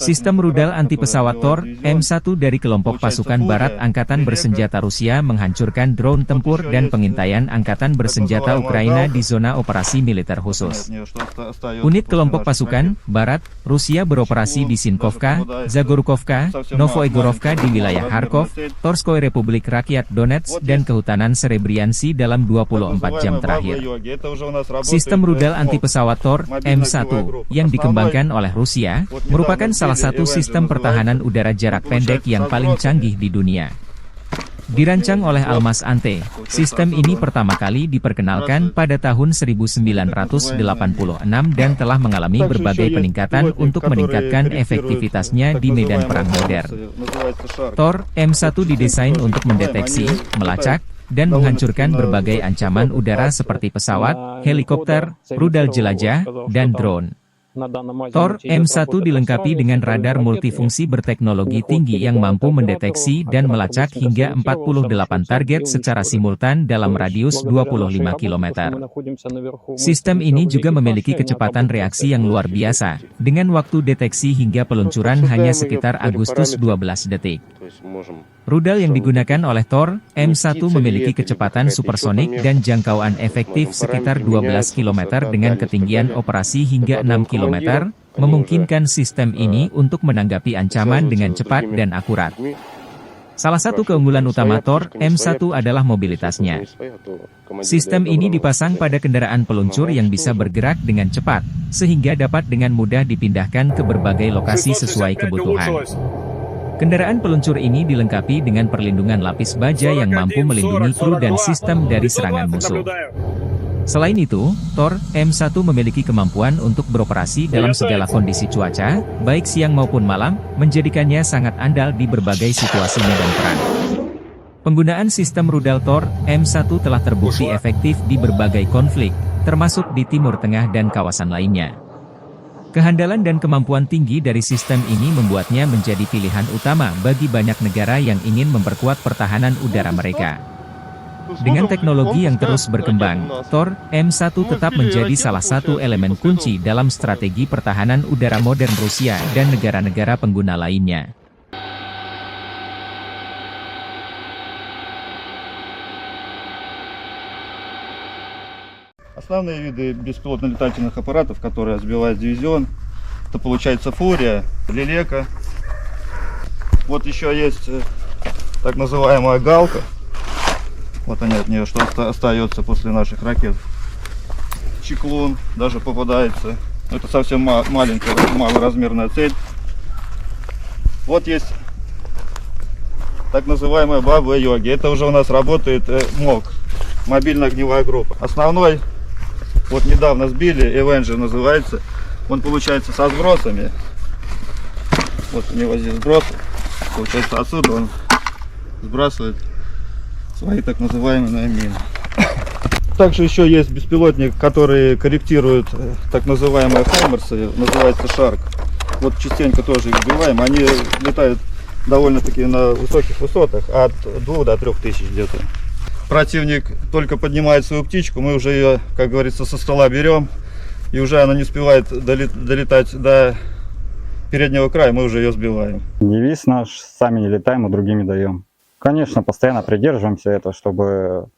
Sistem rudal anti-pesawat Tor M1 dari kelompok pasukan barat Angkatan Bersenjata Rusia menghancurkan drone tempur dan pengintaian Angkatan Bersenjata Ukraina di zona operasi militer khusus. Unit kelompok pasukan barat Rusia beroperasi di Sinkovka, Zagorkovka, Novoegorovka di wilayah Kharkov, Torskoy Republik Rakyat Donetsk dan Kehutanan Serebriansi dalam 24 jam terakhir. Sistem rudal anti-pesawat Tor M1 yang dikembangkan oleh Rusia, merupakan salah satu sistem pertahanan udara jarak pendek yang paling canggih di dunia. Dirancang oleh Almaz Ante, sistem ini pertama kali diperkenalkan pada tahun 1986 dan telah mengalami berbagai peningkatan untuk meningkatkan efektivitasnya di medan perang modern. Tor M1 didesain untuk mendeteksi, melacak, dan menghancurkan berbagai ancaman udara seperti pesawat, helikopter, rudal jelajah, dan drone. Tor M1 dilengkapi dengan radar multifungsi berteknologi tinggi yang mampu mendeteksi dan melacak hingga 48 target secara simultan dalam radius 25 km. Sistem ini juga memiliki kecepatan reaksi yang luar biasa, dengan waktu deteksi hingga peluncuran hanya sekitar Agustus 12 detik. Rudal yang digunakan oleh Tor M1 memiliki kecepatan supersonik dan jangkauan efektif sekitar 12 km dengan ketinggian operasi hingga 6 km, memungkinkan sistem ini untuk menanggapi ancaman dengan cepat dan akurat. Salah satu keunggulan utama Tor M1 adalah mobilitasnya. Sistem ini dipasang pada kendaraan peluncur yang bisa bergerak dengan cepat, sehingga dapat dengan mudah dipindahkan ke berbagai lokasi sesuai kebutuhan. Kendaraan peluncur ini dilengkapi dengan perlindungan lapis baja yang mampu melindungi kru dan sistem dari serangan musuh. Selain itu, Tor M1 memiliki kemampuan untuk beroperasi dalam segala kondisi cuaca, baik siang maupun malam, menjadikannya sangat andal di berbagai situasi medan perang. Penggunaan sistem rudal Tor M1 telah terbukti efektif di berbagai konflik, termasuk di Timur Tengah dan kawasan lainnya. Kehandalan dan kemampuan tinggi dari sistem ini membuatnya menjadi pilihan utama bagi banyak negara yang ingin memperkuat pertahanan udara mereka. Dengan teknologi yang terus berkembang, Tor M1 tetap menjadi salah satu elemen kunci dalam strategi pertahanan udara modern Rusia dan negara-negara pengguna lainnya. Основные виды беспилотных летательных аппаратов, которые сбивают дивизион, это получается Фурия, Лелека. Вот еще есть так называемая Галка. Вот они от нее, что остается после наших ракет. Чеклун даже попадается. Это совсем маленькая, малоразмерная цель. Вот есть так называемая Баба-Йоги. Это уже у нас работает МОГ, мобильная огневая группа. Основной, вот недавно сбили, Avenger называется. Он получается со сбросами. Вот у него здесь сброс. Получается отсюда он сбрасывает свои так называемые мины. Также еще есть беспилотник, который корректирует так называемые хаймерсы, называется Шарк. Вот частенько тоже их сбиваем. Они летают довольно-таки на высоких высотах, от 2 до 3 тысяч где-то. Противник только поднимает свою птичку, мы уже ее, как говорится, со стола берем, и уже она не успевает долетать до переднего края, мы уже ее сбиваем. Девиз наш: сами не летаем, а другими даем. Конечно, постоянно придерживаемся этого, чтобы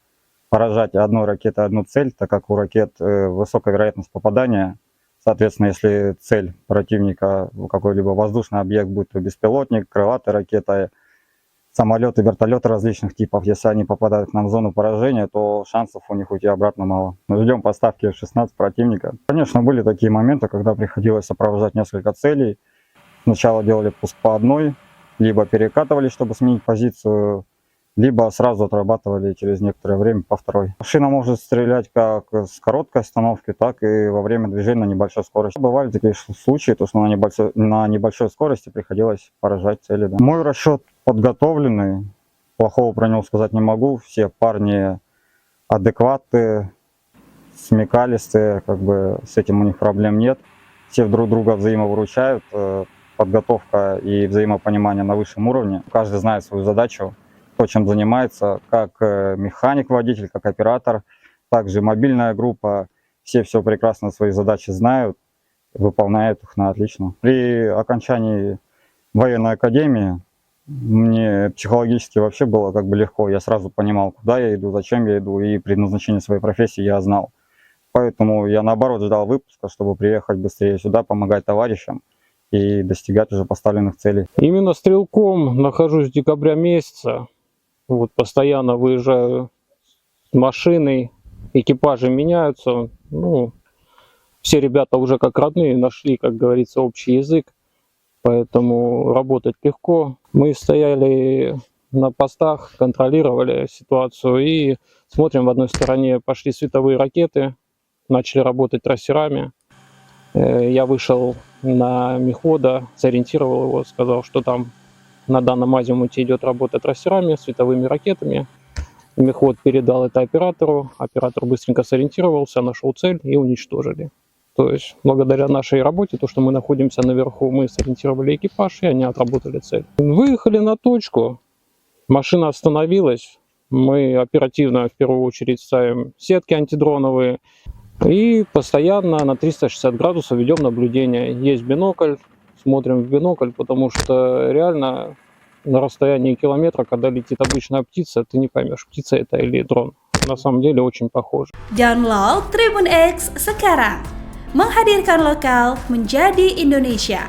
поражать одной ракетой одну цель, так как у ракет высокая вероятность попадания. Соответственно, если цель противника какой-либо воздушный объект, будь то беспилотник, крылатая ракета, самолеты, вертолеты различных типов, если они попадают к нам в зону поражения, то шансов у них уйти обратно мало. Мы ждем поставки F-16 противника. Конечно, были такие моменты, когда приходилось сопровождать несколько целей. Сначала делали пуск по одной, либо перекатывали, чтобы сменить позицию, либо сразу отрабатывали через некоторое время по второй. Машина может стрелять как с короткой остановки, так и во время движения на небольшой скорости. Бывали такие случаи, то что на небольшой скорости приходилось поражать цели. Да. Мой расчет подготовленный, плохого про него сказать не могу. Все парни адекватные, смекалистые, как бы с этим у них проблем нет. Все друг друга взаимовыручают, подготовка и взаимопонимание на высшем уровне. Каждый знает свою задачу, то, чем занимается, как механик, водитель, как оператор, также мобильная группа. Все прекрасно свои задачи знают выполняет их на отлично. При окончании военной академии мне психологически вообще было как бы легко. Я сразу понимал, куда я иду, зачем я иду, и предназначение своей профессии я знал. Поэтому я наоборот ждал выпуска, чтобы приехать быстрее сюда, помогать товарищам и достигать уже поставленных целей. Именно стрелком нахожусь с декабря месяца. Вот, постоянно выезжаю с машиной, экипажи меняются. Ну, все ребята уже как родные нашли, как говорится, общий язык. Поэтому работать легко. Мы стояли на постах, контролировали ситуацию и смотрим, в одной стороне пошли световые ракеты, начали работать трассерами. Я вышел на мехвода, сориентировал его, сказал, что там на данном азимуте идет работа трассерами, световыми ракетами. Мехвод передал это оператору, оператор быстренько сориентировался, нашел цель и уничтожили. То есть благодаря нашей работе, то, что мы находимся наверху, мы сориентировали экипаж, и они отработали цель. Выехали на точку, машина остановилась, мы оперативно в первую очередь ставим сетки антидроновые и постоянно на 360 градусов ведем наблюдение. Есть бинокль, смотрим в бинокль, потому что реально на расстоянии километра, когда летит обычная птица, ты не поймешь, птица это или дрон. На самом деле очень похоже. Download Tribun X sekarang. Menghadirkan lokal menjadi Indonesia.